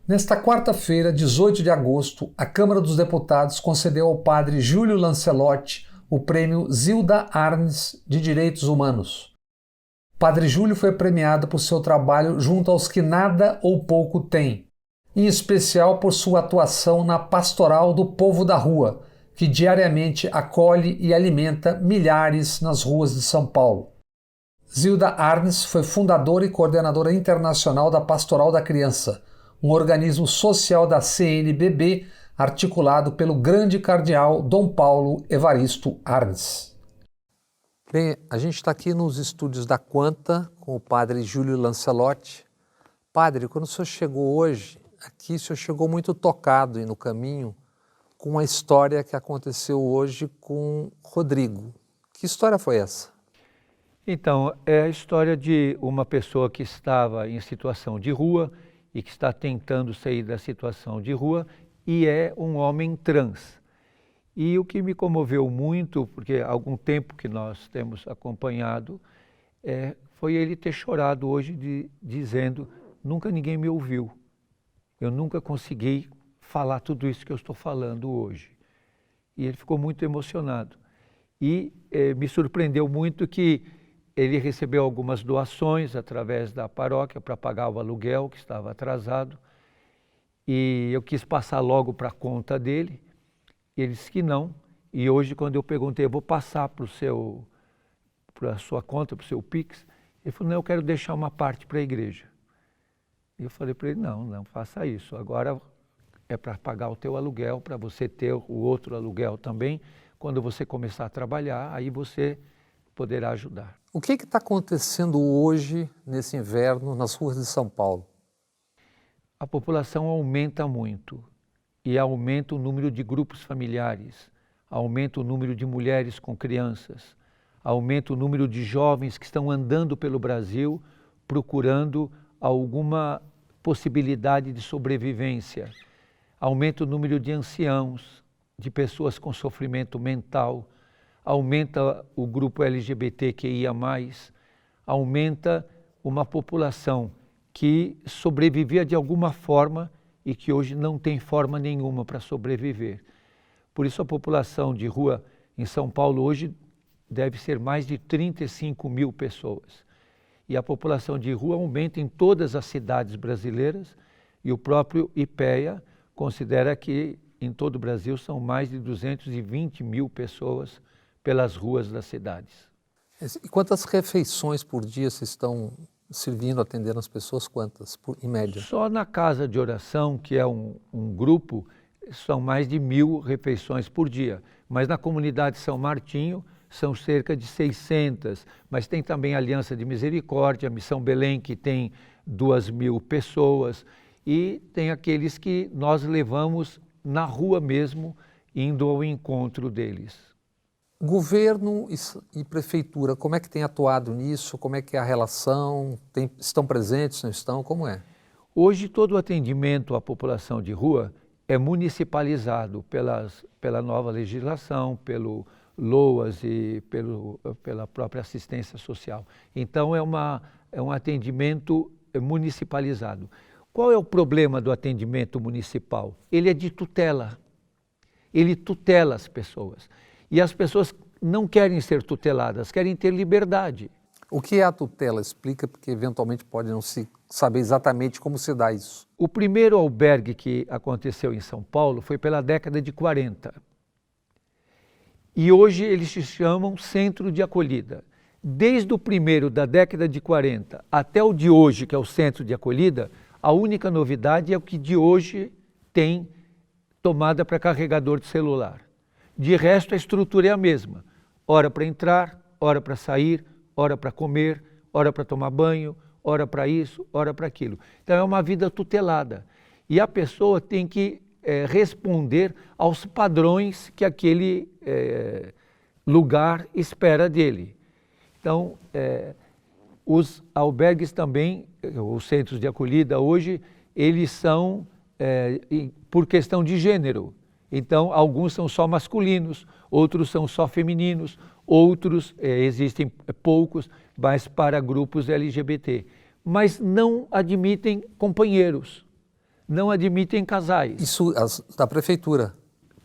Nesta quarta-feira, 18 de agosto, a Câmara dos Deputados concedeu ao padre Júlio Lancelotti o prêmio Zilda Arnes de Direitos Humanos. Padre Júlio foi premiado por seu trabalho junto aos que nada ou pouco têm, em especial por sua atuação na Pastoral do Povo da Rua, que diariamente acolhe e alimenta milhares nas ruas de São Paulo. Zilda Arnes foi fundadora e coordenadora internacional da Pastoral da Criança, um organismo social da CNBB articulado pelo grande cardeal Dom Paulo Evaristo Arnes. Bem, a gente está aqui nos estúdios da Quanta com o padre Júlio Lancelotti. Padre, quando o senhor chegou hoje, aqui o senhor chegou muito tocado e no caminho com a história que aconteceu hoje com Rodrigo. Que história foi essa? Então, é a história de uma pessoa que estava em situação de rua e que está tentando sair da situação de rua e é um homem trans. E o que me comoveu muito, porque há algum tempo que nós temos acompanhado, foi ele ter chorado hoje dizendo: nunca ninguém me ouviu, eu nunca consegui falar tudo isso que eu estou falando hoje. E ele ficou muito emocionado. E me surpreendeu muito que ele recebeu algumas doações através da paróquia para pagar o aluguel que estava atrasado. E eu quis passar logo para a conta dele. Ele disse que não. E hoje, quando eu perguntei, eu vou passar para a sua conta, para o seu Pix, ele falou: não, eu quero deixar uma parte para a igreja. E eu falei para ele: não faça isso. Agora é para pagar o teu aluguel, para você ter o outro aluguel também. Quando você começar a trabalhar, aí você poderá ajudar. O que está acontecendo hoje, nesse inverno, nas ruas de São Paulo? A população aumenta muito e aumenta o número de grupos familiares, aumenta o número de mulheres com crianças, aumenta o número de jovens que estão andando pelo Brasil procurando alguma possibilidade de sobrevivência, aumenta o número de anciãos, de pessoas com sofrimento mental, aumenta o grupo LGBTQIA+, aumenta uma população que sobrevivia de alguma forma e que hoje não tem forma nenhuma para sobreviver. Por isso a população de rua em São Paulo hoje deve ser mais de 35 mil pessoas. E a população de rua aumenta em todas as cidades brasileiras e o próprio IPEA considera que em todo o Brasil são mais de 220 mil pessoas pelas ruas das cidades. E quantas refeições por dia vocês estão servindo, atendendo as pessoas? Quantas, em média? Só na casa de oração, que é um grupo, são mais de 1.000 refeições por dia. Mas na comunidade São Martinho são cerca de 600. Mas tem também a Aliança de Misericórdia, a Missão Belém, que tem 2.000 pessoas. E tem aqueles que nós levamos na rua mesmo, indo ao encontro deles. Governo e prefeitura, como é que tem atuado nisso? Como é que é a relação? Estão presentes, não estão? Como é? Hoje todo o atendimento à população de rua é municipalizado pela nova legislação, pelo LOAS e pela própria assistência social. Então é um atendimento municipalizado. Qual é o problema do atendimento municipal? Ele é de tutela. Ele tutela as pessoas. E as pessoas não querem ser tuteladas, querem ter liberdade. O que é a tutela? Explica, porque eventualmente pode não se saber exatamente como se dá isso. O primeiro albergue que aconteceu em São Paulo foi pela década de 40. E hoje eles se chamam Centro de Acolhida. Desde o primeiro da década de 40 até o de hoje, que é o Centro de Acolhida, a única novidade é o que de hoje tem tomada para carregador de celular. De resto, a estrutura é a mesma. Hora para entrar, hora para sair, hora para comer, hora para tomar banho, hora para isso, hora para aquilo. Então é uma vida tutelada. E a pessoa tem que responder aos padrões que aquele lugar espera dele. Então, os albergues também, os centros de acolhida hoje, eles são por questão de gênero. Então, alguns são só masculinos, outros são só femininos, outros existem poucos, mas para grupos LGBT. Mas não admitem companheiros, não admitem casais. Isso da prefeitura?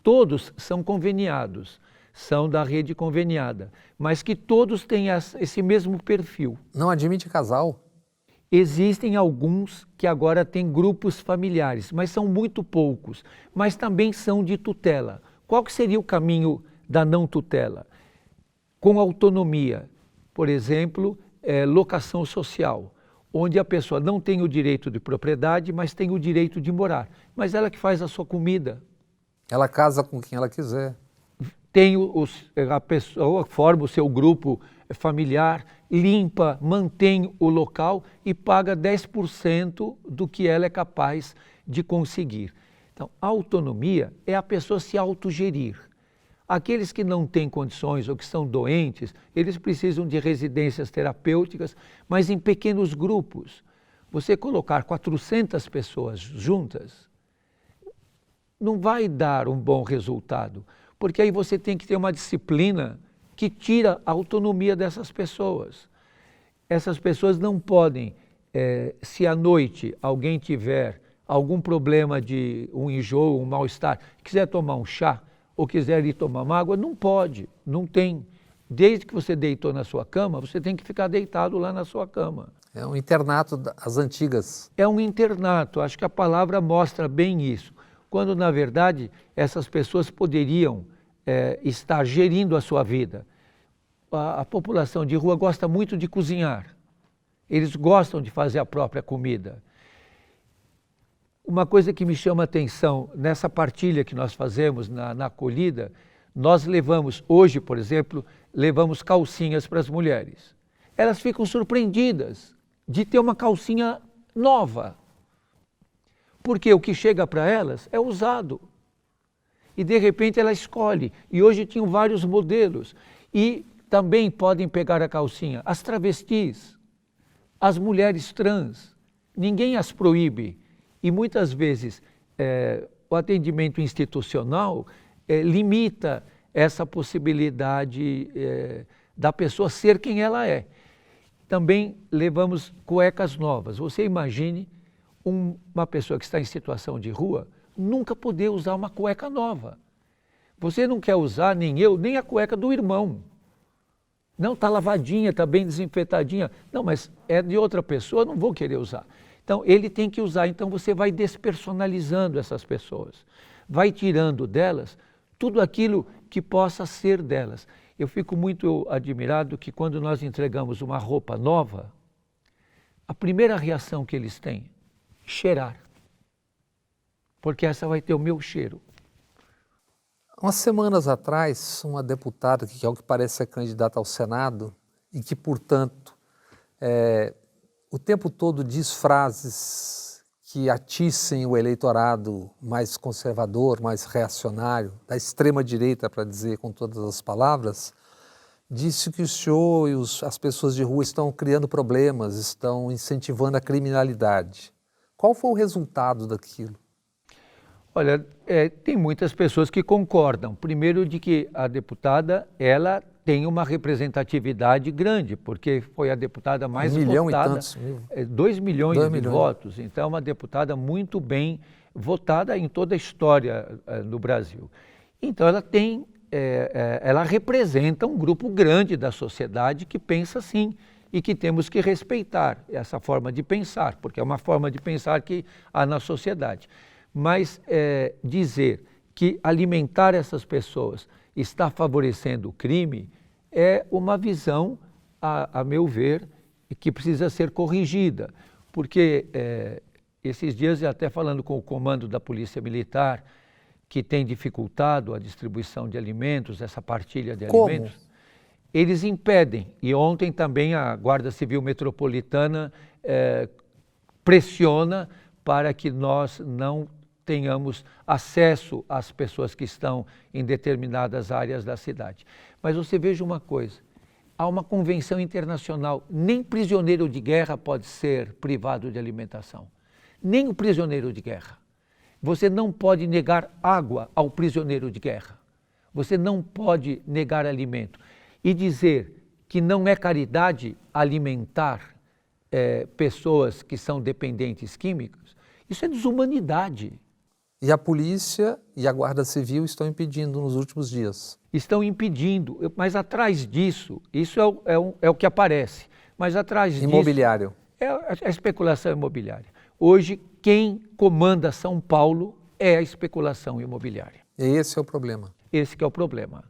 Todos são conveniados, são da rede conveniada, mas que todos têm esse mesmo perfil. Não admite casal? Existem alguns que agora têm grupos familiares, mas são muito poucos, mas também são de tutela. Qual que seria o caminho da não tutela? Com autonomia, por exemplo, locação social, onde a pessoa não tem o direito de propriedade, mas tem o direito de morar. Mas ela que faz a sua comida. Ela casa com quem ela quiser. A pessoa forma o seu grupo familiar, limpa, mantém o local e paga 10% do que ela é capaz de conseguir. Então, a autonomia é a pessoa se autogerir. Aqueles que não têm condições ou que são doentes, eles precisam de residências terapêuticas, mas em pequenos grupos. Você colocar 400 pessoas juntas não vai dar um bom resultado, porque aí você tem que ter uma disciplina que tira a autonomia dessas pessoas. Essas pessoas não podem, se à noite alguém tiver algum problema de um enjoo, um mal-estar, quiser tomar um chá ou quiser ir tomar uma água, não pode, não tem. Desde que você deitou na sua cama, você tem que ficar deitado lá na sua cama. É um internato das antigas. É um internato, acho que a palavra mostra bem isso, quando na verdade essas pessoas poderiam estar gerindo a sua vida. A população de rua gosta muito de cozinhar, eles gostam de fazer a própria comida. Uma coisa que me chama a atenção, nessa partilha que nós fazemos na acolhida, nós levamos, hoje por exemplo, levamos calcinhas para as mulheres. Elas ficam surpreendidas de ter uma calcinha nova, porque o que chega para elas é usado. E de repente ela escolhe, e hoje tinham vários modelos, e também podem pegar a calcinha as travestis, as mulheres trans, ninguém as proíbe. E muitas vezes o atendimento institucional limita essa possibilidade da pessoa ser quem ela é. Também levamos cuecas novas. Você imagine uma pessoa que está em situação de rua nunca poder usar uma cueca nova. Você não quer usar, nem eu, nem a cueca do irmão. Não, está lavadinha, está bem desinfetadinha. Não, mas é de outra pessoa, não vou querer usar. Então, ele tem que usar. Então, você vai despersonalizando essas pessoas. Vai tirando delas tudo aquilo que possa ser delas. Eu fico muito admirado que quando nós entregamos uma roupa nova, a primeira reação que eles têm, cheirar. Porque essa vai ter o meu cheiro. Umas semanas atrás, uma deputada que ao que parece ser candidata ao Senado e que, portanto, o tempo todo diz frases que atissem o eleitorado mais conservador, mais reacionário, da extrema-direita, para dizer com todas as palavras, disse que o senhor e as pessoas de rua estão criando problemas, estão incentivando a criminalidade. Qual foi o resultado daquilo? Olha, tem muitas pessoas que concordam. Primeiro, de que a deputada, ela tem uma representatividade grande, porque foi a deputada mais votada. 1 milhão e tantos mil. 2 milhões de votos. Então, é uma deputada muito bem votada em toda a história do Brasil. Então, ela representa um grupo grande da sociedade que pensa assim e que temos que respeitar essa forma de pensar, porque é uma forma de pensar que há na sociedade. Mas dizer que alimentar essas pessoas está favorecendo o crime é uma visão, a meu ver, que precisa ser corrigida. Porque esses dias, até falando com o comando da Polícia Militar, que tem dificultado a distribuição de alimentos, essa partilha de alimentos, eles impedem. E ontem também a Guarda Civil Metropolitana pressiona para que nós não tenhamos acesso às pessoas que estão em determinadas áreas da cidade. Mas você veja uma coisa, há uma convenção internacional, nem prisioneiro de guerra pode ser privado de alimentação, nem o prisioneiro de guerra. Você não pode negar água ao prisioneiro de guerra, você não pode negar alimento. E dizer que não é caridade alimentar pessoas que são dependentes químicos, Isso é desumanidade. E a polícia e a Guarda Civil estão impedindo nos últimos dias. Estão impedindo, mas atrás disso, isso é o que aparece, mas atrás disso... Imobiliário. É a especulação imobiliária. Hoje, quem comanda São Paulo é a especulação imobiliária. E esse é o problema. Esse que é o problema.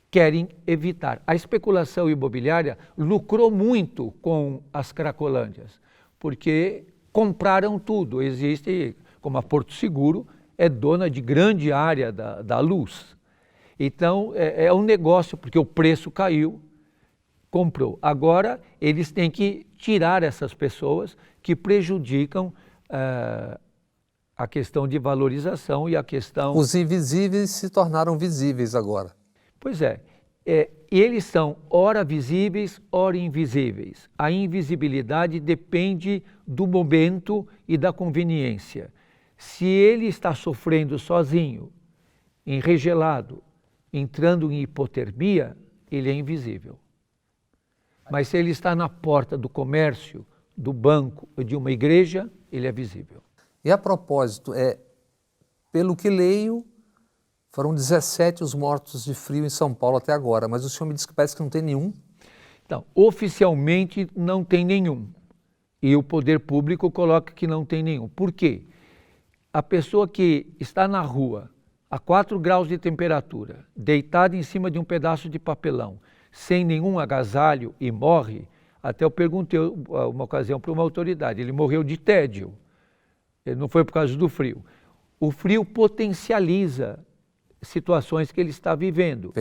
Querem evitar. A especulação imobiliária lucrou muito com as Cracolândias, porque compraram tudo. Existe, como a Porto Seguro, é dona de grande área da luz. Então, é um negócio, porque o preço caiu, comprou. Agora, eles têm que tirar essas pessoas que prejudicam a questão de valorização e a questão... Os invisíveis se tornaram visíveis agora. Pois é, eles são ora visíveis, ora invisíveis. A invisibilidade depende do momento e da conveniência. Se ele está sofrendo sozinho, enregelado, entrando em hipotermia, ele é invisível. Mas se ele está na porta do comércio, do banco ou de uma igreja, ele é visível. E a propósito, pelo que leio, foram 17 os mortos de frio em São Paulo até agora, mas o senhor me disse que parece que não tem nenhum. Então, oficialmente não tem nenhum. E o poder público coloca que não tem nenhum. Por quê? A pessoa que está na rua, a 4 graus de temperatura, deitada em cima de um pedaço de papelão, sem nenhum agasalho e morre, até eu perguntei uma ocasião para uma autoridade, ele morreu de tédio, ele não foi por causa do frio. O frio potencializa situações que ele está vivendo.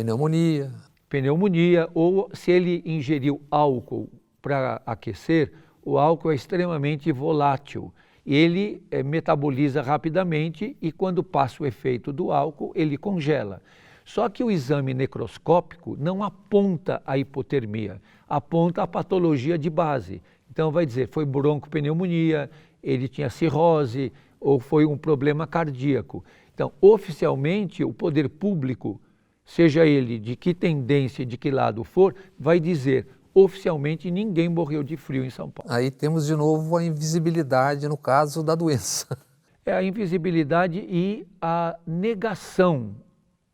Pneumonia, ou se ele ingeriu álcool para aquecer, o álcool é extremamente volátil. Ele metaboliza rapidamente e quando passa o efeito do álcool, ele congela. Só que o exame necroscópico não aponta a hipotermia, aponta a patologia de base. Então vai dizer, foi broncopneumonia, ele tinha cirrose ou foi um problema cardíaco. Então, oficialmente, o poder público, seja ele de que tendência, de que lado for, vai dizer, oficialmente ninguém morreu de frio em São Paulo. Aí temos de novo a invisibilidade no caso da doença. É a invisibilidade e a negação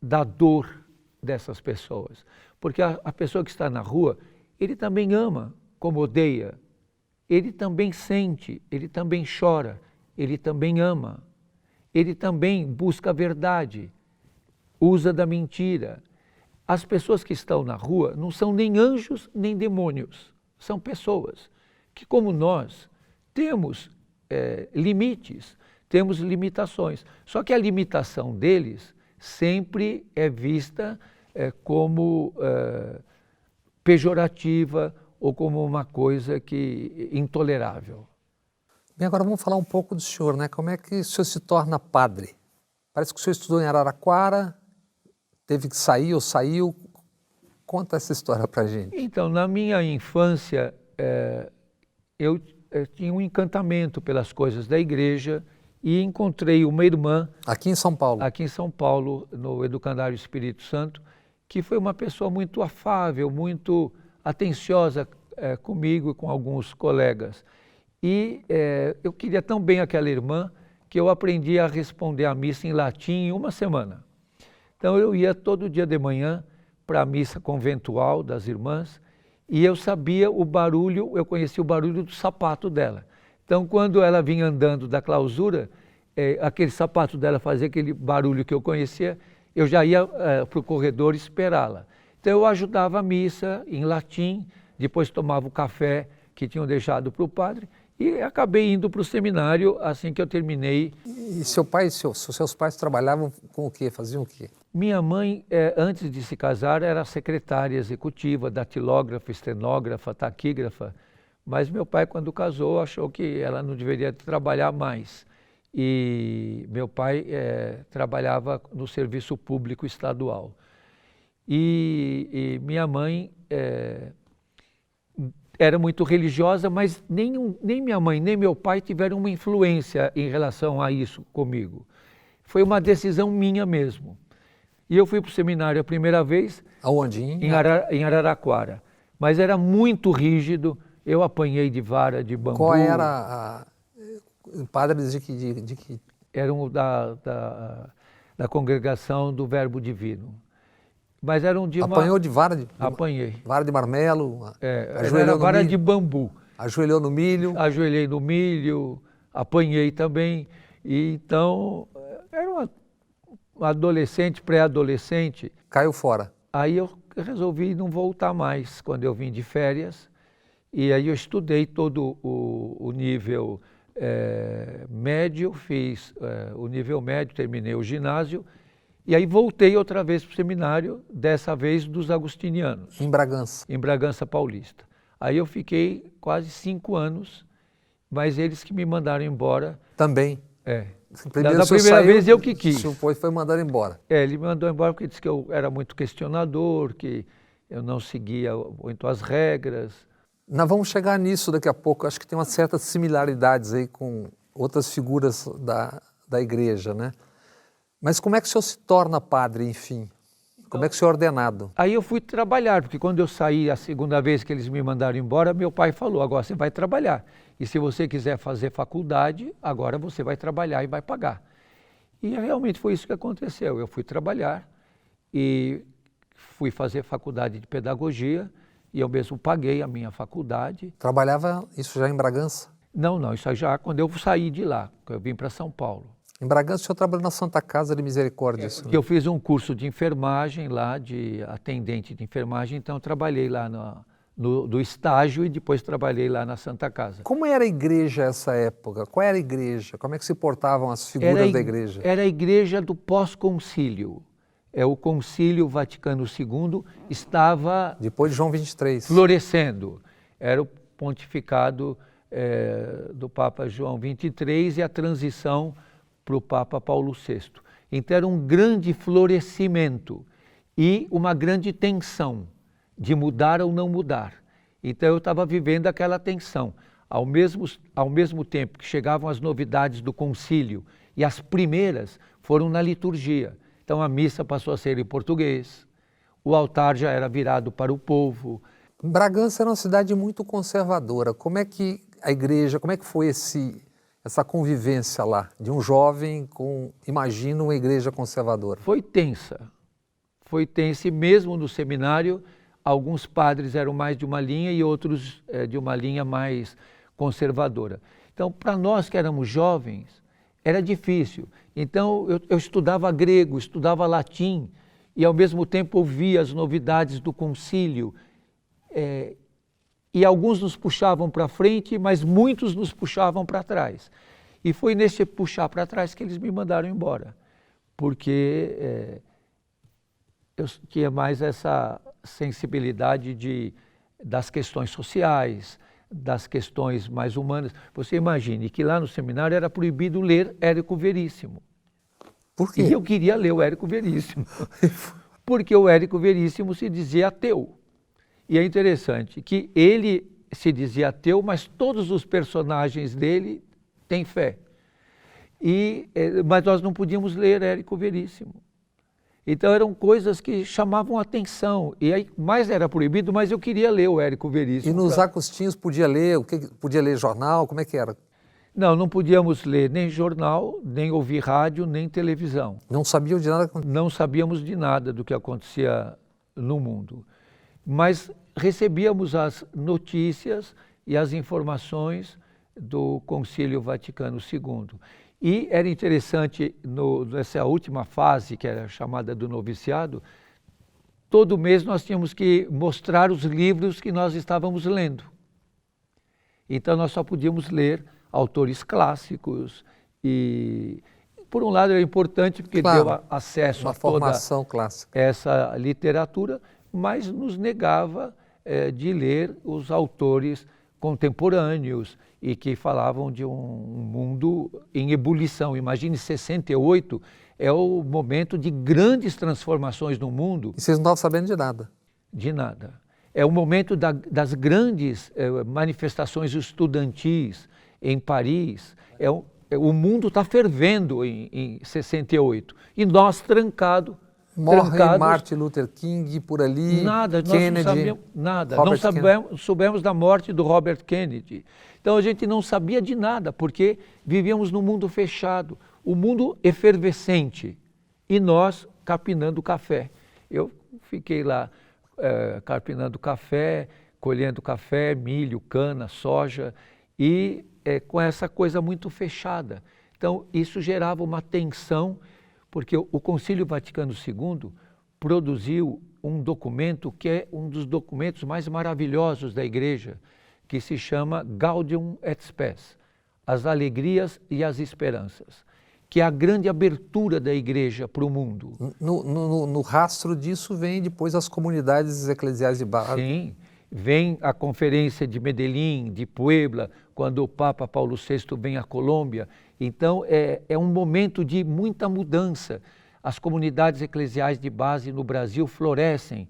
da dor dessas pessoas. Porque a pessoa que está na rua, ele também ama como odeia, ele também sente, ele também chora, ele também ama, ele também busca a verdade, usa da mentira. As pessoas que estão na rua não são nem anjos nem demônios, são pessoas que, como nós, temos limites, temos limitações. Só que a limitação deles sempre é vista como pejorativa ou como uma coisa intolerável. Bem, agora vamos falar um pouco do senhor, né? Como é que o senhor se torna padre? Parece que o senhor estudou em Araraquara, teve que sair ou saiu. Conta essa história pra gente. Então, na minha infância, eu tinha um encantamento pelas coisas da igreja e encontrei uma irmã... Aqui em São Paulo? Aqui em São Paulo, no Educandário Espírito Santo, que foi uma pessoa muito afável, muito atenciosa comigo e com alguns colegas. E eu queria tão bem aquela irmã que eu aprendi a responder a missa em latim em uma semana. Então eu ia todo dia de manhã para a missa conventual das irmãs e eu sabia o barulho, eu conhecia o barulho do sapato dela. Então quando ela vinha andando da clausura, aquele sapato dela fazia aquele barulho que eu conhecia, eu já ia para o corredor esperá-la. Então eu ajudava a missa em latim, depois tomava o café que tinham deixado para o padre e acabei indo para o seminário assim que eu terminei. E seu pai, seus pais trabalhavam com o quê? Faziam o quê? Minha mãe, antes de se casar, era secretária executiva, datilógrafa, estenógrafa, taquígrafa, mas meu pai, quando casou, achou que ela não deveria trabalhar mais. E meu pai trabalhava no serviço público estadual. E minha mãe era muito religiosa, mas nem minha mãe, nem meu pai tiveram uma influência em relação a isso comigo. Foi uma decisão minha mesmo. E eu fui para o seminário a primeira vez. Aonde? Em Araraquara. Mas era muito rígido, eu apanhei de vara de bambu. Qual era Padres de que... Eram da congregação do Verbo Divino. Mas eram de uma... Apanhou de vara de... Apanhei. Vara de marmelo? Era vara de bambu. Ajoelhou no milho? Ajoelhei no milho, apanhei também. E então, era um adolescente, pré-adolescente. Caiu fora. Aí eu resolvi não voltar mais quando eu vim de férias. E aí eu estudei todo o nível médio, fiz o nível médio, terminei o ginásio. E aí voltei outra vez para o seminário, dessa vez dos agustinianos. Em Bragança. Em Bragança Paulista. Aí eu fiquei quase 5 anos, mas eles que me mandaram embora. Também? Da primeira vez eu que quis. Foi mandado embora. Ele me mandou embora porque disse que eu era muito questionador, que eu não seguia muito as regras. Nós vamos chegar nisso daqui a pouco. Acho que tem umas certas similaridades aí com outras figuras da igreja, né? Mas como é que o senhor se torna padre, enfim? Como é que o senhor é ordenado? Aí eu fui trabalhar, porque quando eu saí a segunda vez que eles me mandaram embora, meu pai falou, agora você vai trabalhar. E se você quiser fazer faculdade, agora você vai trabalhar e vai pagar. E realmente foi isso que aconteceu. Eu fui trabalhar e fui fazer faculdade de pedagogia e eu mesmo paguei a minha faculdade. Trabalhava isso já em Bragança? Não, isso já quando eu saí de lá, eu vim para São Paulo. Em Bragança, o senhor trabalhou na Santa Casa de Misericórdia. Eu fiz um curso de enfermagem lá, de atendente de enfermagem, então eu trabalhei lá do estágio e depois trabalhei lá na Santa Casa. Como era a igreja nessa época? Qual era a igreja? Como é que se portavam as figuras da igreja? Era a igreja do pós-concílio. O Concílio Vaticano II estava... Depois de João 23. Florescendo. Era o pontificado do Papa João 23 e a transição para o Papa Paulo VI. Então era um grande florescimento e uma grande tensão de mudar ou não mudar. Então eu estava vivendo aquela tensão. Ao mesmo tempo que chegavam as novidades do concílio, e as primeiras foram na liturgia. Então a missa passou a ser em português, o altar já era virado para o povo. Bragança era uma cidade muito conservadora. Como é que a igreja, como é que foi essa convivência lá, de um jovem com, imagino, uma igreja conservadora? Foi tensa e mesmo no seminário, alguns padres eram mais de uma linha e outros de uma linha mais conservadora. Então, para nós que éramos jovens, era difícil. Então, eu estudava grego, estudava latim e ao mesmo tempo ouvia as novidades do concílio. E alguns nos puxavam para frente, mas muitos nos puxavam para trás. E foi nesse puxar para trás que eles me mandaram embora, porque eu tinha mais essa sensibilidade das questões sociais, das questões mais humanas. Você imagine que lá no seminário era proibido ler Érico Veríssimo. Por quê? E eu queria ler o Érico Veríssimo, porque o Érico Veríssimo se dizia ateu. E é interessante que ele se dizia ateu, mas todos os personagens dele têm fé. Mas nós não podíamos ler Érico Veríssimo. Então eram coisas que chamavam atenção. E aí mais era proibido, mas eu queria ler o Érico Veríssimo. E nos Agostinhos podia ler? Podia ler jornal? Como é que era? Não podíamos ler nem jornal, nem ouvir rádio, nem televisão. Não sabiam de nada? Não sabíamos de nada do que acontecia no mundo. Mas recebíamos as notícias e as informações do Concílio Vaticano II. E era interessante, nessa última fase, que era chamada do noviciado, todo mês nós tínhamos que mostrar os livros que nós estávamos lendo. Então nós só podíamos ler autores clássicos e, por um lado, era importante porque claro, deu acesso a toda formação clássica. Essa literatura, mas nos negava de ler os autores contemporâneos e que falavam de um mundo em ebulição. Imagine, 68 é o momento de grandes transformações no mundo. E vocês não estavam sabendo de nada? De nada. É o momento das grandes manifestações estudantis em Paris. O mundo está fervendo em 68 e nós trancados Morre trancados. Martin Luther King por ali, Nada, nós Kennedy, não sabíamos nada. Robert Não soubemos da morte do Robert Kennedy. Então a gente não sabia de nada, porque vivíamos num mundo fechado, o mundo efervescente, e nós capinando café. Eu fiquei lá capinando café, colhendo café, milho, cana, soja, e com essa coisa muito fechada. Então isso gerava uma tensão, porque o Concílio Vaticano II produziu um documento que é um dos documentos mais maravilhosos da Igreja, que se chama Gaudium et Spes, as alegrias e as esperanças, que é a grande abertura da Igreja para o mundo. No rastro disso vem depois as comunidades eclesiais de base. Sim, vem a Conferência de Medellín, de Puebla, quando o Papa Paulo VI vem à Colômbia. Então é um momento de muita mudança. As comunidades eclesiais de base no Brasil florescem.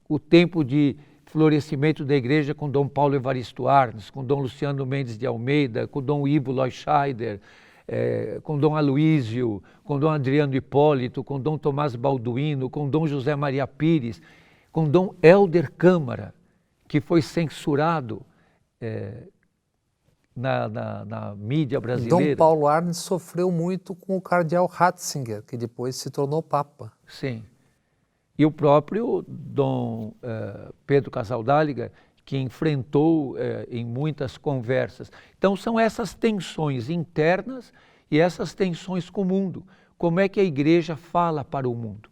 O tempo de florescimento da igreja com Dom Paulo Evaristo Arnes, com Dom Luciano Mendes de Almeida, com Dom Ivo Leuscheider, com Dom Aloísio, com Dom Adriano Hipólito, com Dom Tomás Balduino, com Dom José Maria Pires, com Dom Helder Câmara, que foi censurado na mídia brasileira. Dom Paulo Arnes sofreu muito com o cardeal Ratzinger, que depois se tornou papa. Sim. E o próprio Dom Pedro Casaldáliga, que enfrentou em muitas conversas. Então são essas tensões internas e essas tensões com o mundo. Como é que a igreja fala para o mundo?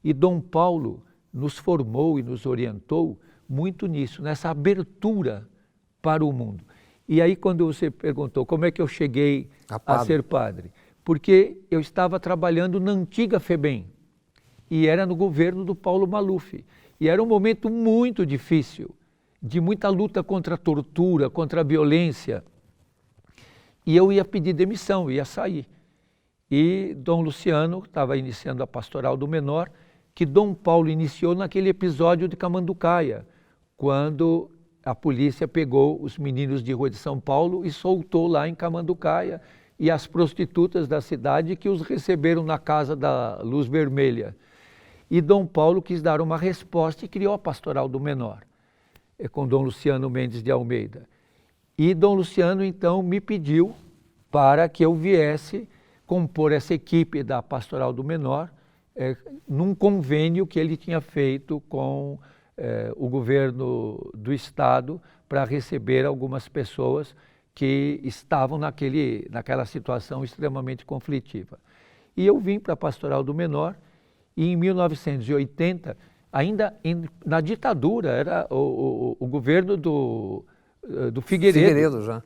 E Dom Paulo nos formou e nos orientou muito nisso, nessa abertura para o mundo. E aí quando você perguntou como é que eu cheguei a ser padre, porque eu estava trabalhando na antiga FEBEM, e era no governo do Paulo Maluf. E era um momento muito difícil, de muita luta contra a tortura, contra a violência. E eu ia pedir demissão, ia sair. E Dom Luciano estava iniciando a pastoral do menor, que Dom Paulo iniciou naquele episódio de Camanducaia, quando a polícia pegou os meninos de rua de São Paulo e soltou lá em Camanducaia, e as prostitutas da cidade que os receberam na Casa da Luz Vermelha. E Dom Paulo quis dar uma resposta e criou a Pastoral do Menor, com Dom Luciano Mendes de Almeida. E Dom Luciano, então, me pediu para que eu viesse compor essa equipe da Pastoral do Menor num convênio que ele tinha feito com o governo do Estado para receber algumas pessoas que estavam naquela situação extremamente conflitiva. E eu vim para a Pastoral do Menor. E em 1980, ainda na ditadura, era o governo do Figueiredo já,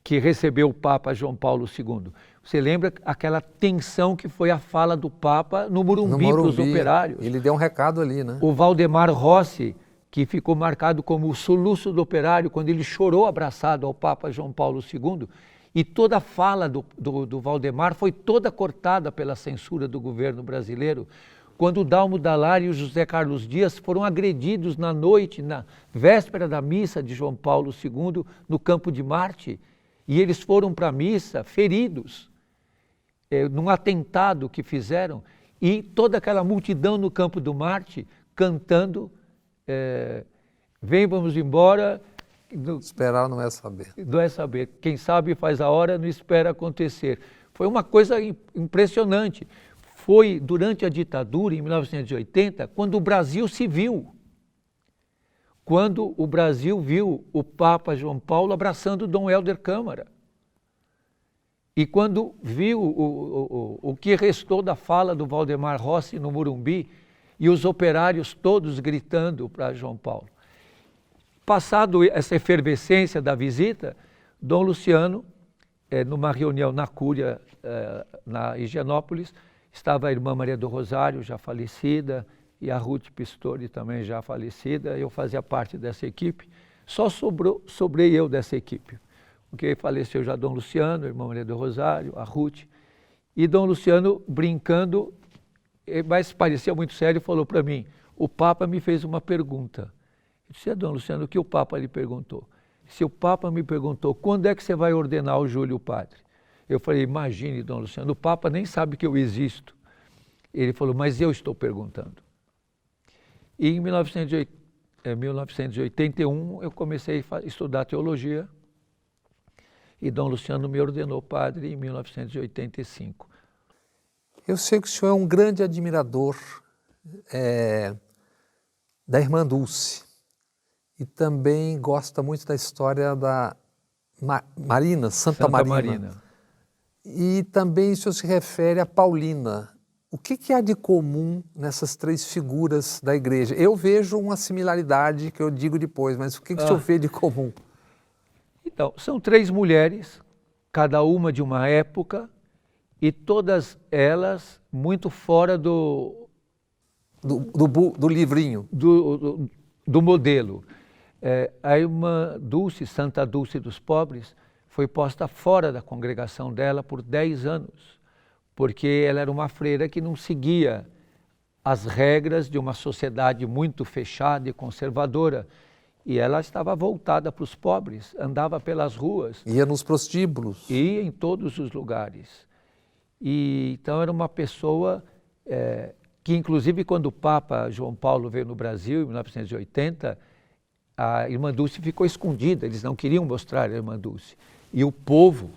que recebeu o Papa João Paulo II. Você lembra aquela tensão que foi a fala do Papa no Morumbi para os operários? Ele deu um recado ali, né? O Valdemar Rossi, que ficou marcado como o soluço do operário, quando ele chorou abraçado ao Papa João Paulo II, e toda a fala do Valdemar foi toda cortada pela censura do governo brasileiro, quando o Dalmo Dall'Ara e o José Carlos Dias foram agredidos na noite, na véspera da missa de João Paulo II, no Campo de Marte, e eles foram para a missa feridos, num atentado que fizeram, e toda aquela multidão no Campo do Marte cantando vem, vamos embora. Esperar não é saber. Não é saber. Quem sabe faz a hora, não espera acontecer. Foi uma coisa impressionante. Foi durante a ditadura, em 1980, quando o Brasil se viu. Quando o Brasil viu o Papa João Paulo abraçando Dom Helder Câmara. E quando viu o que restou da fala do Valdemar Rossi no Morumbi, e os operários todos gritando para João Paulo. Passado essa efervescência da visita, Dom Luciano, numa reunião na Cúria, na Higienópolis, estava a irmã Maria do Rosário, já falecida, e a Ruth Pistori também já falecida. Eu fazia parte dessa equipe. Só sobrei eu dessa equipe, porque faleceu já Dom Luciano, a irmã Maria do Rosário, a Ruth, e Dom Luciano brincando, mas parecia muito sério, falou para mim: o Papa me fez uma pergunta. Eu disse: Dom Luciano, o que o Papa lhe perguntou? Se o Papa me perguntou, quando é que você vai ordenar o Júlio padre? Eu falei: imagine, Dom Luciano, o Papa nem sabe que eu existo. Ele falou, mas eu estou perguntando. E em 1981 eu comecei a estudar teologia e Dom Luciano me ordenou padre em 1985. Eu sei que o senhor é um grande admirador da irmã Dulce e também gosta muito da história da Marina, Santa Marina. E também o senhor se refere a Paulina. O que há de comum nessas três figuras da igreja? Eu vejo uma similaridade que eu digo depois, mas o que o senhor vê de comum? Então, são três mulheres, cada uma de uma época, e todas elas muito fora do livrinho. Do modelo. A irmã Dulce, Santa Dulce dos Pobres, foi posta fora da congregação dela por 10 anos, porque ela era uma freira que não seguia as regras de uma sociedade muito fechada e conservadora. E ela estava voltada para os pobres, andava pelas ruas. Ia nos prostíbulos. Ia em todos os lugares. E, então era uma pessoa que, inclusive, quando o Papa João Paulo veio no Brasil, em 1980, a irmã Dulce ficou escondida, eles não queriam mostrar a irmã Dulce. E o povo,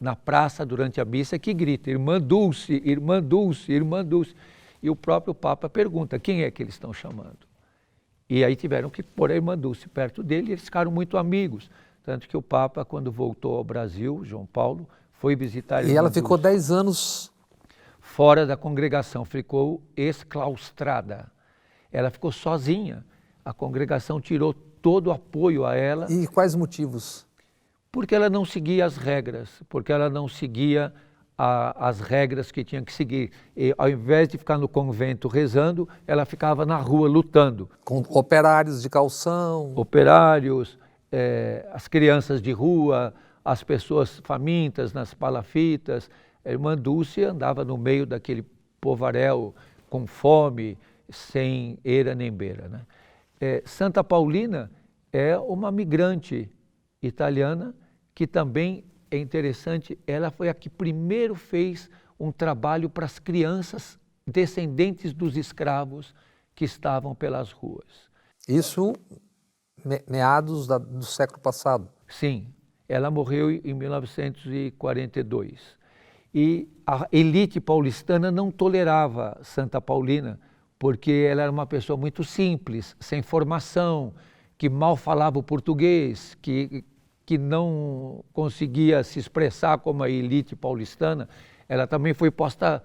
na praça, durante a missa, que grita, irmã Dulce, irmã Dulce, irmã Dulce. E o próprio Papa pergunta, quem é que eles estão chamando? E aí tiveram que pôr a irmã Dulce perto dele e eles ficaram muito amigos. Tanto que o Papa, quando voltou ao Brasil, João Paulo, foi visitar a irmã E ela Dulce. ficou 10 anos... Fora da congregação, ficou exclaustrada. Ela ficou sozinha. A congregação tirou todo o apoio a ela. E quais motivos? Porque ela não seguia as regras, porque ela não seguia as regras que tinha que seguir. E, ao invés de ficar no convento rezando, ela ficava na rua lutando. Com operários de calção. Operários, as crianças de rua, as pessoas famintas nas palafitas. A irmã Dulce andava no meio daquele povaréu com fome, sem eira nem beira, né? Santa Paulina é uma migrante italiana que também é interessante, ela foi a que primeiro fez um trabalho para as crianças descendentes dos escravos que estavam pelas ruas. Isso meados do século passado? Sim, ela morreu em 1942. E a elite paulistana não tolerava Santa Paulina, porque ela era uma pessoa muito simples, sem formação, que mal falava o português, que não conseguia se expressar como a elite paulistana. Ela também foi posta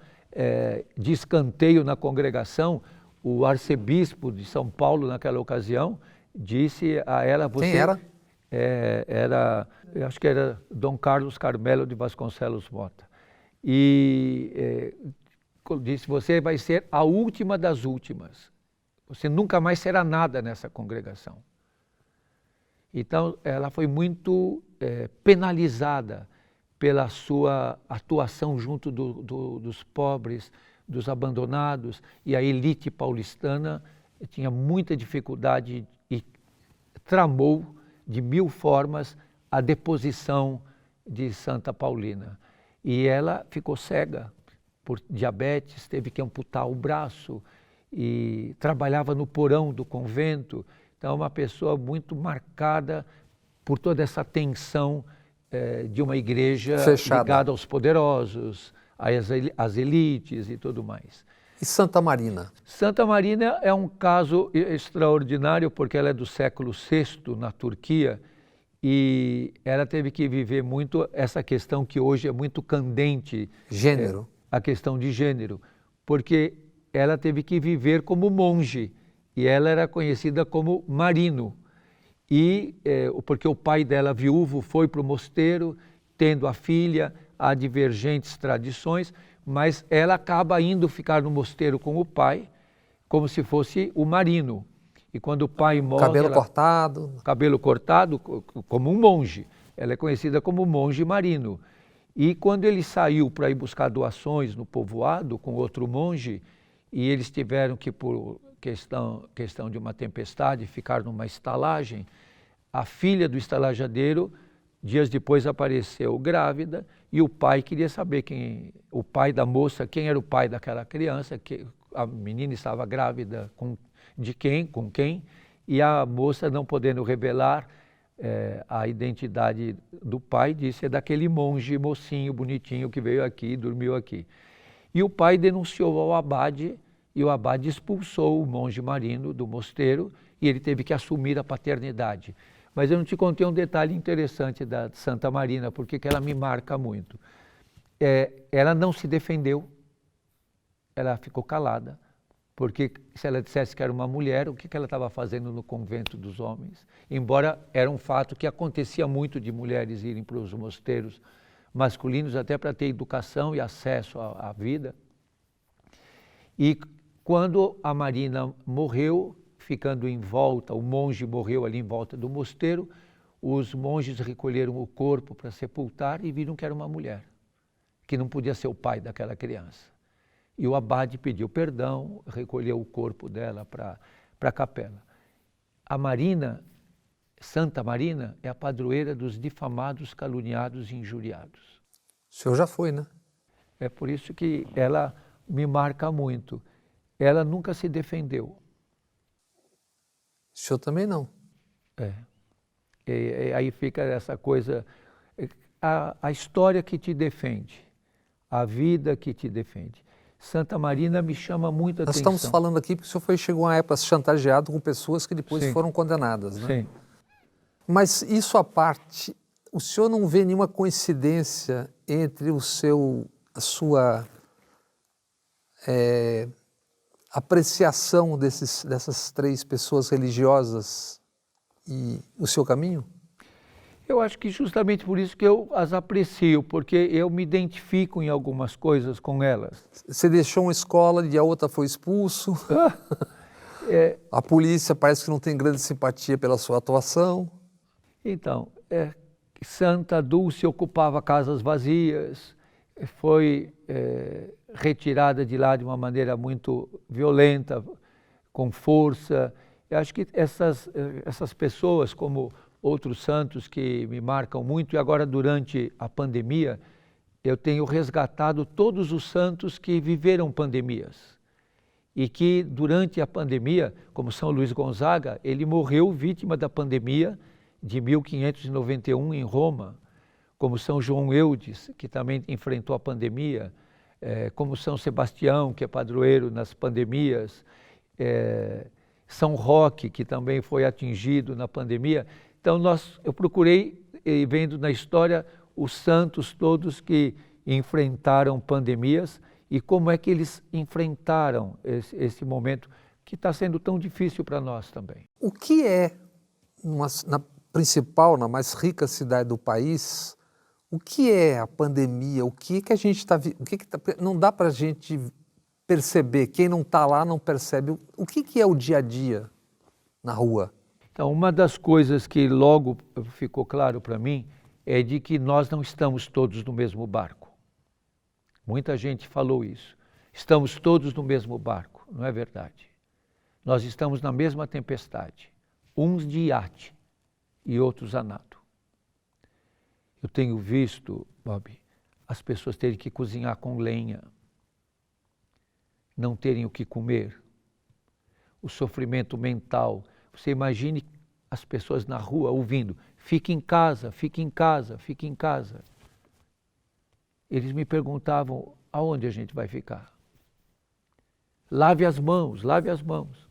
de escanteio na congregação. O arcebispo de São Paulo, naquela ocasião, disse a ela... Quem era? Eu acho que era Dom Carlos Carmelo de Vasconcelos Mota. E disse, você vai ser a última das últimas. Você nunca mais será nada nessa congregação. Então, ela foi muito penalizada pela sua atuação junto dos pobres, dos abandonados, e a elite paulistana tinha muita dificuldade e tramou de 1000 formas a deposição de Santa Paulina. E ela ficou cega por diabetes, teve que amputar o braço e trabalhava no porão do convento. Então, uma pessoa muito marcada por toda essa tensão de uma igreja fechada, ligada aos poderosos, às elites e tudo mais. E Santa Marina? Santa Marina é um caso extraordinário porque ela é do século VI na Turquia e ela teve que viver muito essa questão que hoje é muito candente. Gênero. A questão de gênero, porque ela teve que viver como monge. E ela era conhecida como Marino, porque o pai dela, viúvo, foi para o mosteiro, tendo a filha, há divergentes tradições, mas ela acaba indo ficar no mosteiro com o pai, como se fosse o Marino. E quando o pai morre... Cabelo cortado, como um monge. Ela é conhecida como monge Marino. E quando ele saiu para ir buscar doações no povoado com outro monge, e eles tiveram que, por questão de uma tempestade, ficar numa estalagem, a filha do estalajadeiro Dias depois apareceu grávida e o pai queria saber o pai da moça, quem era o pai daquela criança, que a menina estava grávida com quem, e a moça, não podendo revelar a identidade do pai, disse: é daquele monge mocinho, bonitinho, que veio aqui e dormiu aqui. E o pai denunciou ao abade, e o abade expulsou o monge Marino do mosteiro, e ele teve que assumir a paternidade. Mas eu não te contei um detalhe interessante da Santa Marina, porque ela me marca muito. Ela não se defendeu, ela ficou calada, porque se ela dissesse que era uma mulher, o que ela estava fazendo no convento dos homens? Embora era um fato que acontecia muito de mulheres irem para os mosteiros masculinos, até para ter educação e acesso à vida. E quando a Marina morreu, ficando em volta, o monge morreu ali em volta do mosteiro, os monges recolheram o corpo para sepultar e viram que era uma mulher, que não podia ser o pai daquela criança. E o abade pediu perdão, recolheu o corpo dela para a capela. A Marina, Santa Marina, é a padroeira dos difamados, caluniados e injuriados. O senhor já foi, né? É por isso que ela me marca muito. Ela nunca se defendeu. O senhor também não. Aí fica essa coisa, a história que te defende, a vida que te defende. Santa Marina me chama muita atenção. Nós estamos falando aqui porque o senhor chegou a uma época chantageado com pessoas que depois Sim. foram condenadas, né? Sim. Mas isso à parte, o senhor não vê nenhuma coincidência entre a sua apreciação dessas três pessoas religiosas e o seu caminho? Eu acho que justamente por isso que eu as aprecio, porque eu me identifico em algumas coisas com elas. Você deixou uma escola e a outra foi expulso. A polícia parece que não tem grande simpatia pela sua atuação. Então, Santa Dulce ocupava casas vazias, foi retirada de lá de uma maneira muito violenta, com força. Eu acho que essas pessoas, como outros santos que me marcam muito, e agora durante a pandemia, eu tenho resgatado todos os santos que viveram pandemias. E que durante a pandemia, como São Luís Gonzaga, ele morreu vítima da pandemia de 1591 em Roma, como São João Eudes, que também enfrentou a pandemia, como São Sebastião, que é padroeiro nas pandemias, São Roque, que também foi atingido na pandemia. Então eu procurei, vendo na história, os santos todos que enfrentaram pandemias e como é que eles enfrentaram esse momento que está sendo tão difícil para nós também. O que é, na principal, na mais rica cidade do país, o que é a pandemia? O que a gente está... não dá para a gente perceber, quem não está lá não percebe. O que é o dia a dia na rua? Então, uma das coisas que logo ficou claro para mim é de que nós não estamos todos no mesmo barco. Muita gente falou isso. Estamos todos no mesmo barco. Não é verdade. Nós estamos na mesma tempestade. Uns de iate e outros a nado. Eu tenho visto, Bob, as pessoas terem que cozinhar com lenha, não terem o que comer, o sofrimento mental. Você imagine as pessoas na rua ouvindo: fique em casa, fique em casa, fique em casa. Eles me perguntavam: aonde a gente vai ficar? Lave as mãos, lave as mãos.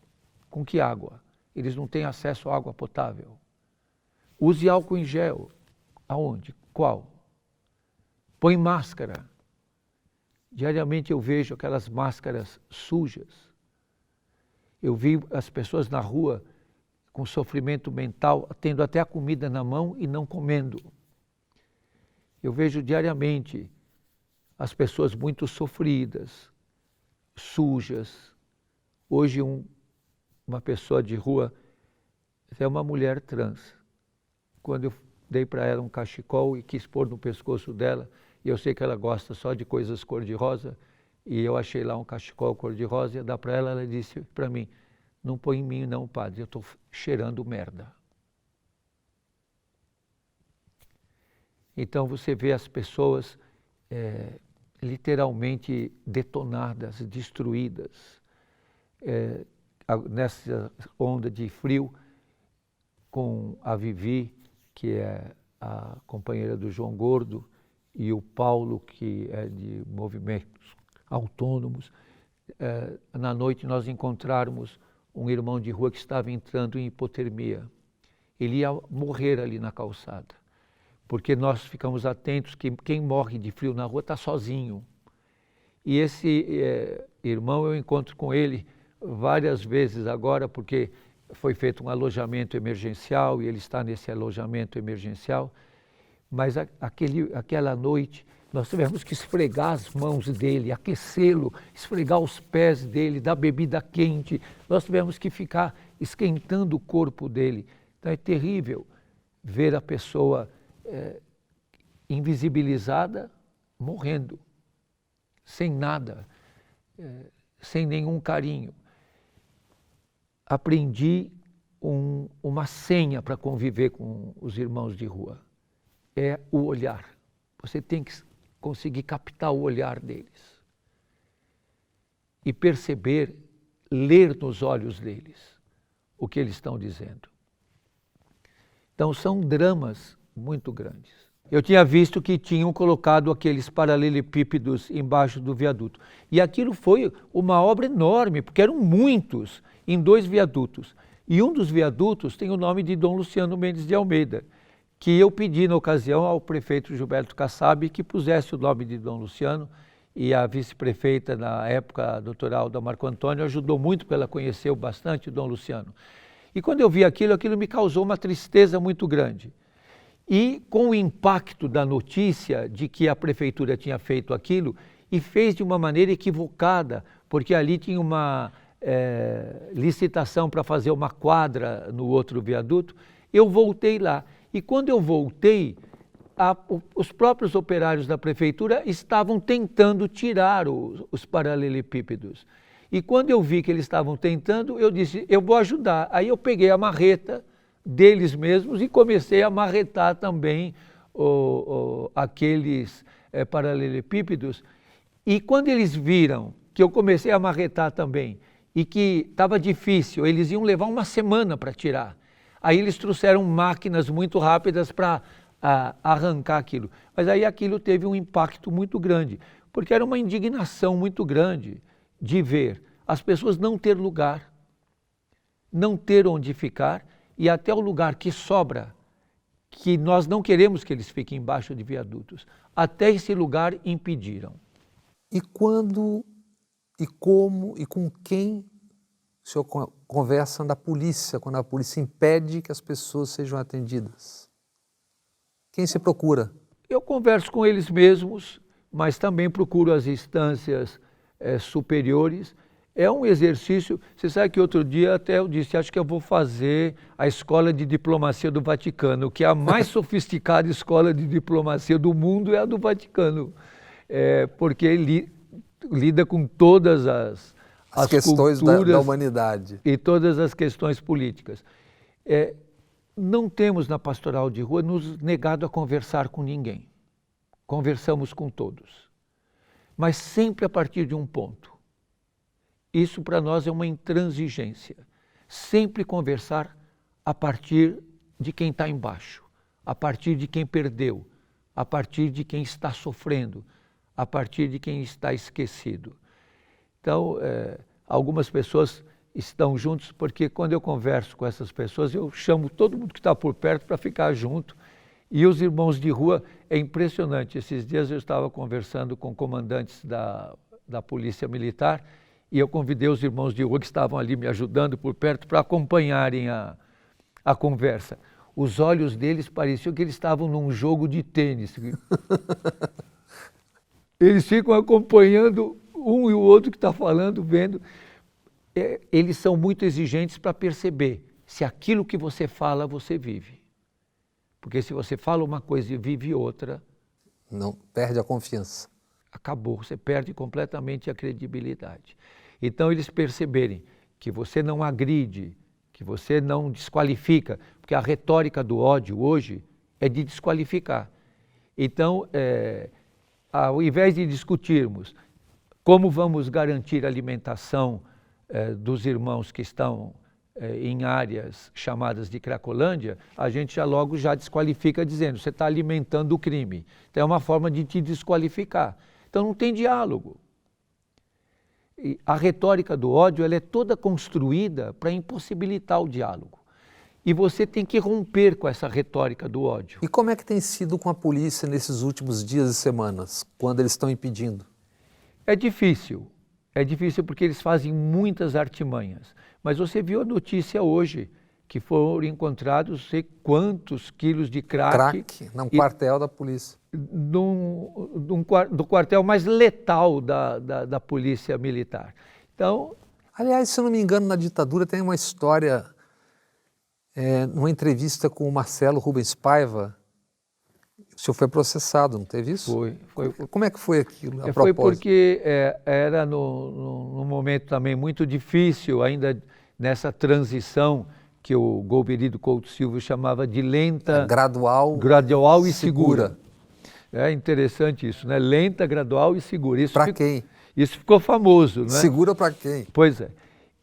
Com que água? Eles não têm acesso à água potável. Use álcool em gel. Aonde? Qual? Põe máscara. Diariamente eu vejo aquelas máscaras sujas. Eu vi as pessoas na rua com sofrimento mental, tendo até a comida na mão e não comendo. Eu vejo diariamente as pessoas muito sofridas, sujas. Hoje uma pessoa de rua, é uma mulher trans. Quando eu dei para ela um cachecol e quis pôr no pescoço dela, e eu sei que ela gosta só de coisas cor-de-rosa, e eu achei lá um cachecol cor-de-rosa, ia dar para ela, ela disse para mim: não põe em mim não, padre, eu estou cheirando merda. Então você vê as pessoas literalmente detonadas, destruídas. Nessa onda de frio, com a Vivi, que é a companheira do João Gordo, e o Paulo, que é de movimentos autônomos, na noite nós encontramos um irmão de rua que estava entrando em hipotermia. Ele ia morrer ali na calçada, porque nós ficamos atentos que quem morre de frio na rua está sozinho. E esse irmão, eu encontro com ele várias vezes agora, porque foi feito um alojamento emergencial e ele está nesse alojamento emergencial, mas aquela noite nós tivemos que esfregar as mãos dele, aquecê-lo, esfregar os pés dele, dar bebida quente, nós tivemos que ficar esquentando o corpo dele. Então é terrível ver a pessoa invisibilizada, morrendo, sem nada, sem nenhum carinho. Aprendi uma senha para conviver com os irmãos de rua. É o olhar. Você tem que conseguir captar o olhar deles. E perceber, ler nos olhos deles o que eles estão dizendo. Então são dramas muito grandes. Eu tinha visto que tinham colocado aqueles paralelepípedos embaixo do viaduto. E aquilo foi uma obra enorme, porque eram muitos em 2 viadutos. E um dos viadutos tem o nome de Dom Luciano Mendes de Almeida, que eu pedi na ocasião ao prefeito Gilberto Kassab que pusesse o nome de Dom Luciano, e a vice-prefeita na época, a doutora Alda Marco Antônio, ajudou muito, porque ela conheceu bastante o Dom Luciano. E quando eu vi aquilo me causou uma tristeza muito grande. E com o impacto da notícia de que a prefeitura tinha feito aquilo, e fez de uma maneira equivocada, porque ali tinha uma licitação para fazer uma quadra no outro viaduto, eu voltei lá. E quando eu voltei, os próprios operários da prefeitura estavam tentando tirar os paralelepípedos. E quando eu vi que eles estavam tentando, eu disse, eu vou ajudar. Aí eu peguei a marreta deles mesmos e comecei a marretar também aqueles paralelepípedos. E quando eles viram que eu comecei a marretar também e que estava difícil, eles iam levar uma semana para tirar. Aí eles trouxeram máquinas muito rápidas para arrancar aquilo. Mas aí aquilo teve um impacto muito grande, porque era uma indignação muito grande de ver as pessoas não ter lugar, não ter onde ficar, e até o lugar que sobra, que nós não queremos que eles fiquem embaixo de viadutos, até esse lugar impediram. E quando, e como, e com quem o senhor conversa da polícia, quando a polícia impede que as pessoas sejam atendidas? Quem se procura? Eu converso com eles mesmos, mas também procuro as instâncias superiores. É um exercício, você sabe que outro dia até eu disse, acho que eu vou fazer a Escola de Diplomacia do Vaticano, que é a mais sofisticada escola de diplomacia do mundo, é a do Vaticano, porque lida com todas as questões da humanidade. E todas as questões políticas. Não temos na pastoral de rua nos negado a conversar com ninguém. Conversamos com todos. Mas sempre a partir de um ponto. Isso para nós é uma intransigência. Sempre conversar a partir de quem está embaixo, a partir de quem perdeu, a partir de quem está sofrendo, a partir de quem está esquecido. Então, algumas pessoas estão juntos, porque quando eu converso com essas pessoas, eu chamo todo mundo que está por perto para ficar junto. E os irmãos de rua, é impressionante. Esses dias eu estava conversando com comandantes da Polícia Militar, e eu convidei os irmãos de rua que estavam ali me ajudando por perto para acompanharem a conversa. Os olhos deles pareciam que eles estavam num jogo de tênis. Eles ficam acompanhando um e o outro que está falando, vendo. Eles são muito exigentes para perceber se aquilo que você fala, você vive. Porque se você fala uma coisa e vive outra... Não, perde a confiança. Acabou, você perde completamente a credibilidade. Então eles perceberem que você não agride, que você não desqualifica, porque a retórica do ódio hoje é de desqualificar. Então, ao invés de discutirmos como vamos garantir a alimentação dos irmãos que estão em áreas chamadas de Cracolândia, a gente já desqualifica dizendo, você está alimentando o crime. Então é uma forma de te desqualificar. Então não tem diálogo. E a retórica do ódio ela é toda construída para impossibilitar o diálogo. E você tem que romper com essa retórica do ódio. E como é que tem sido com a polícia nesses últimos dias e semanas, quando eles estão impedindo? É difícil porque eles fazem muitas artimanhas. Mas você viu a notícia hoje, que foram encontrados não sei quantos quilos de crack. Num quartel da polícia. Do quartel mais letal da polícia militar. Então... Aliás, se eu não me engano, na ditadura tem uma história, numa entrevista com o Marcelo Rubens Paiva, o senhor foi processado, não teve isso? Foi. Como é que foi aquilo? Foi porque era num momento também muito difícil, ainda nessa transição que o Golbery Couto Silva chamava de lenta, gradual e segura. É interessante isso, né? Lenta, gradual e segura. Para quem? Isso ficou famoso, né? Segura para quem? Pois é.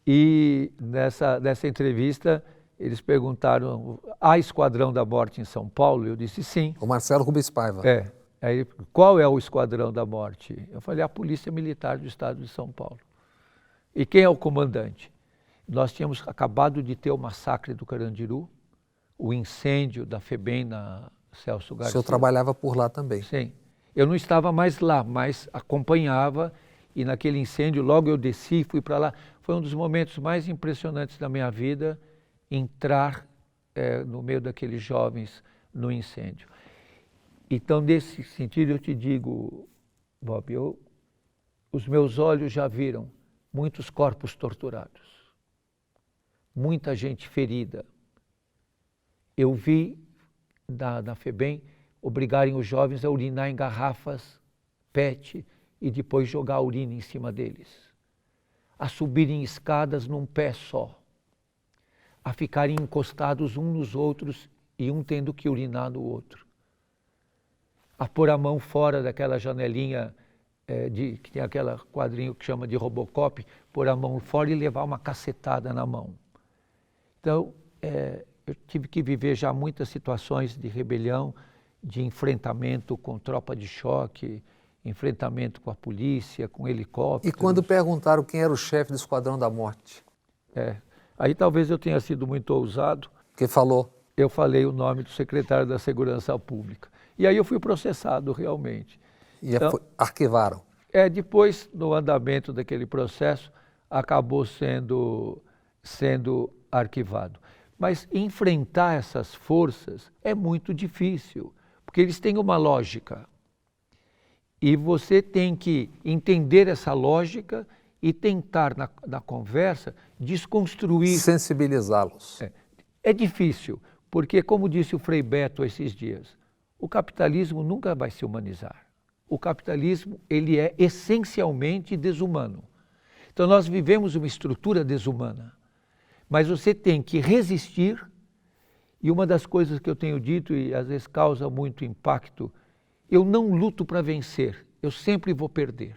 E nessa entrevista eles perguntaram, há Esquadrão da Morte em São Paulo? Eu disse sim. O Marcelo Rubens Paiva. Aí, qual é o Esquadrão da Morte? Eu falei, a Polícia Militar do Estado de São Paulo. E quem é o comandante? Nós tínhamos acabado de ter o massacre do Carandiru, o incêndio da FEBEM na Celso Garcia. O senhor trabalhava por lá também? Sim. Eu não estava mais lá, mas acompanhava e naquele incêndio, logo eu desci, fui para lá. Foi um dos momentos mais impressionantes da minha vida, entrar no meio daqueles jovens no incêndio. Então, nesse sentido, eu te digo, Bob, os meus olhos já viram muitos corpos torturados, muita gente ferida. Eu vi na FEBEM obrigarem os jovens a urinar em garrafas PET e depois jogar a urina em cima deles, a subirem escadas num pé só, a ficarem encostados uns nos outros e um tendo que urinar no outro, a pôr a mão fora daquela janelinha que tem aquele quadrinho que chama de Robocop, pôr a mão fora e levar uma cacetada na mão. Então, eu tive que viver já muitas situações de rebelião, de enfrentamento com tropa de choque, enfrentamento com a polícia, com helicópteros. E quando perguntaram quem era o chefe do Esquadrão da Morte? Aí talvez eu tenha sido muito ousado. Quem falou? Eu falei o nome do secretário da Segurança Pública. E aí eu fui processado realmente. E então, arquivaram? Depois, no andamento daquele processo, acabou sendo arquivado. Mas enfrentar essas forças é muito difícil, porque eles têm uma lógica. E você tem que entender essa lógica e tentar, na conversa, desconstruir... Sensibilizá-los. É difícil, porque, como disse o Frei Beto esses dias, o capitalismo nunca vai se humanizar. O capitalismo, ele é essencialmente desumano. Então, nós vivemos uma estrutura desumana. Mas você tem que resistir, e uma das coisas que eu tenho dito, e às vezes causa muito impacto, eu não luto para vencer, eu sempre vou perder.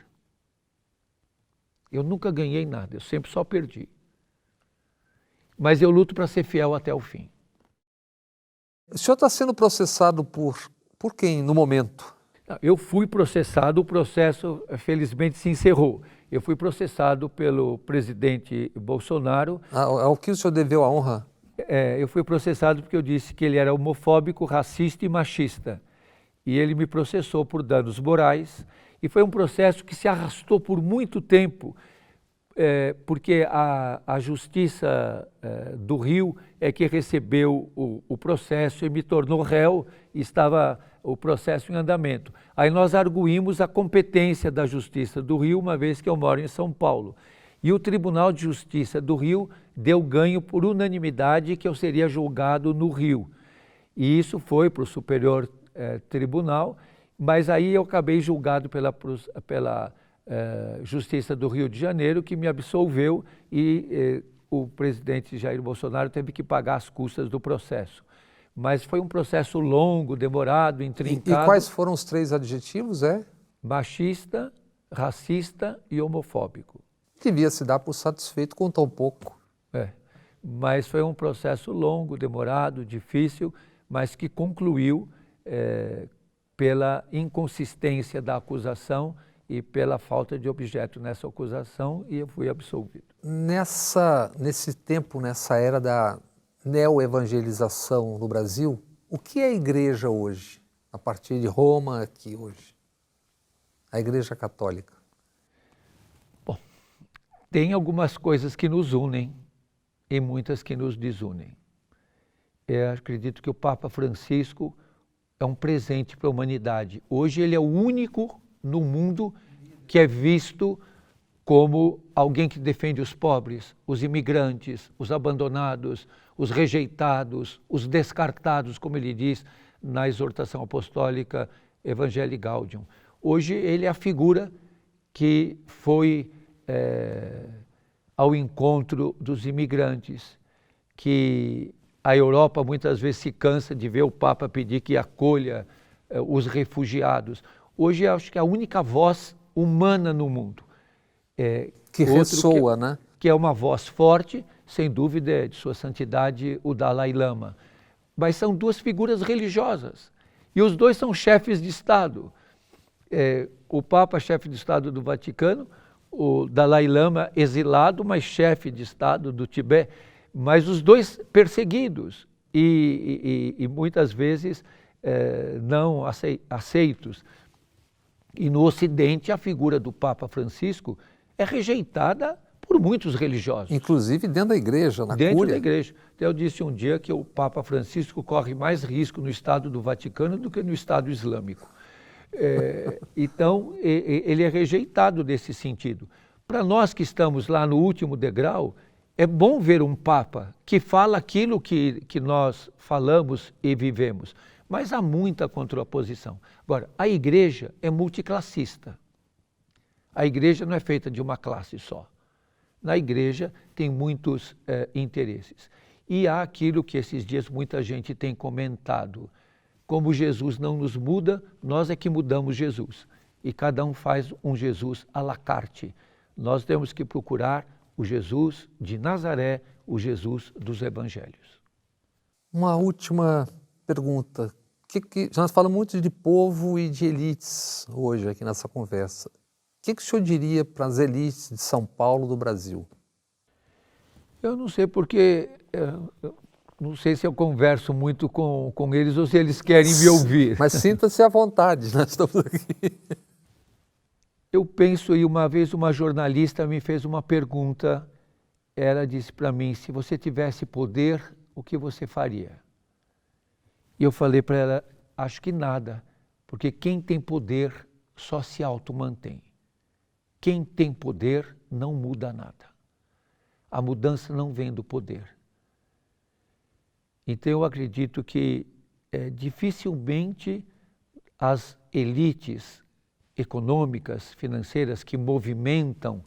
Eu nunca ganhei nada, eu sempre só perdi. Mas eu luto para ser fiel até o fim. O senhor está sendo processado por quem no momento? Eu fui processado, o processo felizmente se encerrou. Eu fui processado pelo presidente Bolsonaro. Ao que o senhor deveu a honra? Eu fui processado porque eu disse que ele era homofóbico, racista e machista. E ele me processou por danos morais. E foi um processo que se arrastou por muito tempo, porque a Justiça do Rio é que recebeu o processo e me tornou réu, e estava o processo em andamento. Aí nós arguímos a competência da Justiça do Rio, uma vez que eu moro em São Paulo. E o Tribunal de Justiça do Rio deu ganho por unanimidade que eu seria julgado no Rio. E isso foi para o Superior Tribunal, mas aí eu acabei julgado pela Justiça do Rio de Janeiro, que me absolveu, e o presidente Jair Bolsonaro teve que pagar as custas do processo. Mas foi um processo longo, demorado, intrincado. E quais foram os 3 adjetivos? Machista, racista e homofóbico. Devia se dar por satisfeito com tão pouco. Mas foi um processo longo, demorado, difícil, mas que concluiu pela inconsistência da acusação e pela falta de objeto nessa acusação, e eu fui absolvido. Nesse tempo, nessa era da neoevangelização no Brasil, o que é a igreja hoje, a partir de Roma aqui hoje? A Igreja Católica. Bom, tem algumas coisas que nos unem e muitas que nos desunem. Eu acredito que o Papa Francisco é um presente para a humanidade. Hoje ele é o único no mundo que é visto como alguém que defende os pobres, os imigrantes, os abandonados, os rejeitados, os descartados, como ele diz na exortação apostólica Evangelii Gaudium. Hoje ele é a figura que foi ao encontro dos imigrantes, que a Europa muitas vezes se cansa de ver o Papa pedir que acolha os refugiados. Hoje eu acho que é a única voz humana no mundo. Que ressoa, né? Que é uma voz forte, sem dúvida, de Sua Santidade, o Dalai Lama. Mas são 2 figuras religiosas, e os 2 são chefes de Estado. O Papa, chefe de Estado do Vaticano, o Dalai Lama, exilado, mas chefe de Estado do Tibete, mas os 2 perseguidos e muitas vezes não aceitos. E no Ocidente, a figura do Papa Francisco é rejeitada por muitos religiosos. Inclusive dentro da igreja, na Dentro Cúria. da igreja. Eu disse um dia que o Papa Francisco corre mais risco no Estado do Vaticano do que no Estado Islâmico. Então, ele é rejeitado nesse sentido. Para nós que estamos lá no último degrau, é bom ver um Papa que fala aquilo que nós falamos e vivemos, mas há muita contraposição. Agora, a igreja é multiclassista. A igreja não é feita de uma classe só. Na igreja tem muitos interesses. E há aquilo que esses dias muita gente tem comentado. Como Jesus não nos muda, nós é que mudamos Jesus. E cada um faz um Jesus à la carte. Nós temos que procurar o Jesus de Nazaré, o Jesus dos Evangelhos. Uma última pergunta. Nós falamos muito de povo e de elites hoje aqui nessa conversa. O que o senhor diria para as elites de São Paulo, do Brasil? Eu não sei porque... Não sei se eu converso muito com eles ou se eles querem me ouvir. Mas sinta-se à vontade, nós estamos aqui. Eu penso, e uma vez uma jornalista me fez uma pergunta, ela disse para mim, se você tivesse poder, o que você faria? E eu falei para ela, acho que nada, porque quem tem poder só se auto-mantém. Quem tem poder não muda nada. A mudança não vem do poder. Então eu acredito que dificilmente as elites econômicas, financeiras que movimentam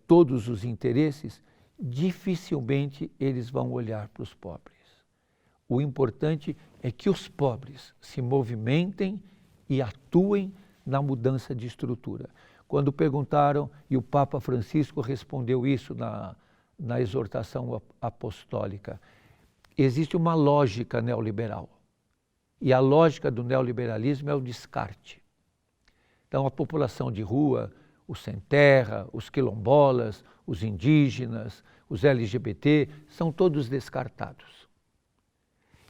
todos os interesses, dificilmente eles vão olhar para os pobres. O importante é que os pobres se movimentem e atuem na mudança de estrutura. Quando perguntaram, e o Papa Francisco respondeu isso na exortação apostólica, existe uma lógica neoliberal. E a lógica do neoliberalismo é o descarte. Então, a população de rua, os sem terra, os quilombolas, os indígenas, os LGBT, são todos descartados.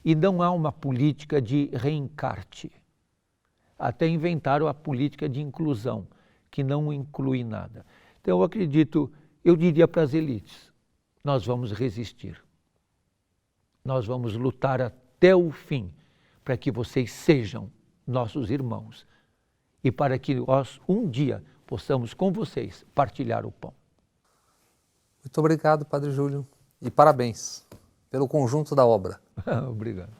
E não há uma política de reencarte. Até inventaram a política de inclusão, que não inclui nada. Então, eu diria para as elites, nós vamos resistir. Nós vamos lutar até o fim para que vocês sejam nossos irmãos e para que nós um dia possamos com vocês partilhar o pão. Muito obrigado, Padre Júlio, e parabéns pelo conjunto da obra. Obrigado.